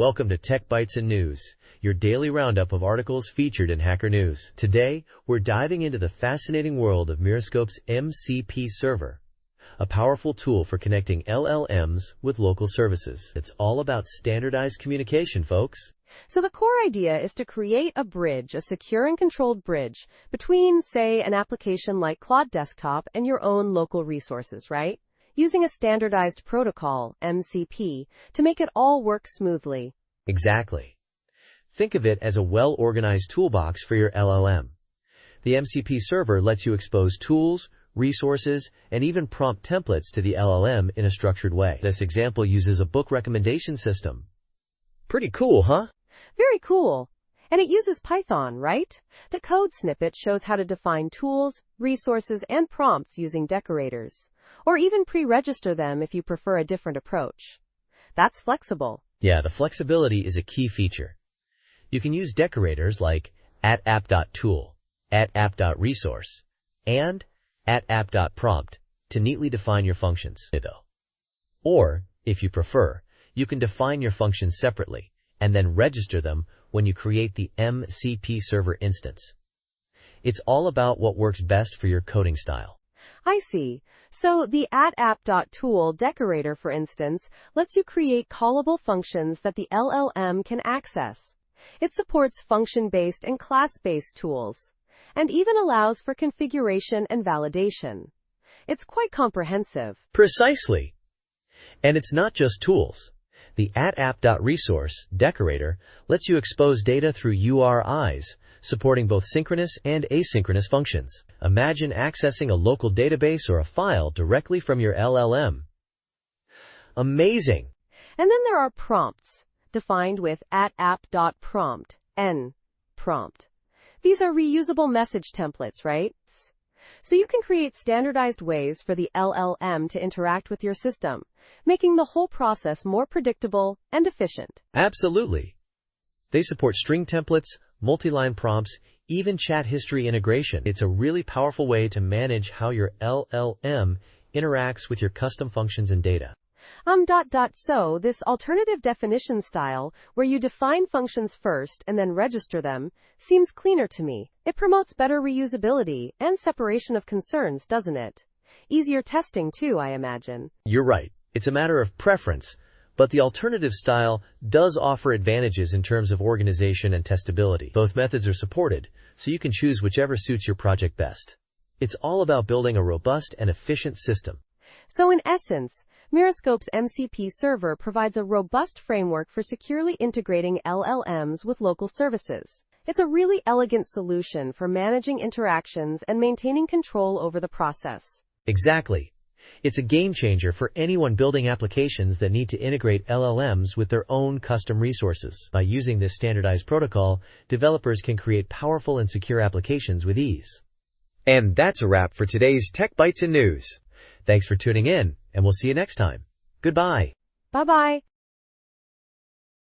Welcome to Tech Bytes and News, your daily roundup of articles featured in Hacker News. Today, we're diving into the fascinating world of Mirascope's MCP server, a powerful tool for connecting LLMs with local services. It's all about standardized communication, folks. So the core idea is to create a bridge, a secure and controlled bridge, between, say, an application like Claude Desktop and your own local resources, right? Using a standardized protocol, MCP, to make it all work smoothly. Exactly. Think of it as a well-organized toolbox for your LLM. The MCP server lets you expose tools, resources, and even prompt templates to the LLM in a structured way. This example uses a book recommendation system. Pretty cool, huh? Very cool. And it uses Python, right? The code snippet shows how to define tools, resources, and prompts using decorators. Or even pre-register them if you prefer a different approach. That's flexible. Yeah, the flexibility is a key feature. You can use decorators like @app.tool, @app.resource, and @app.prompt to neatly define your functions. Or, if you prefer, you can define your functions separately and then register them when you create the MCP server instance. It's all about what works best for your coding style. I see. So the @app.tool decorator, for instance, lets you create callable functions that the LLM can access. It supports function-based and class-based tools, and even allows for configuration and validation. It's quite comprehensive. Precisely. And it's not just tools. The @app.resource decorator lets you expose data through URIs, supporting both synchronous and asynchronous functions. Imagine accessing a local database or a file directly from your LLM. Amazing! And then there are prompts, defined with @app.prompt, N prompt. These are reusable message templates, right? So you can create standardized ways for the LLM to interact with your system, making the whole process more predictable and efficient. Absolutely. They support string templates, multi-line prompts, even chat history integration. It's a really powerful way to manage how your LLM interacts with your custom functions and data. So this alternative definition style, where you define functions first and then register them, seems cleaner to me. It promotes better reusability and separation of concerns, doesn't it? Easier testing too, I imagine. You're right. It's a matter of preference, but the alternative style does offer advantages in terms of organization and testability. Both methods are supported, so you can choose whichever suits your project best. It's all about building a robust and efficient system. So in essence, Mirascope's MCP server provides a robust framework for securely integrating LLMs with local services. It's a really elegant solution for managing interactions and maintaining control over the process. Exactly. It's a game changer for anyone building applications that need to integrate LLMs with their own custom resources. By using this standardized protocol, developers can create powerful and secure applications with ease. And that's a wrap for today's Tech Bytes and News. Thanks for tuning in, and we'll see you next time. Goodbye. Bye-bye.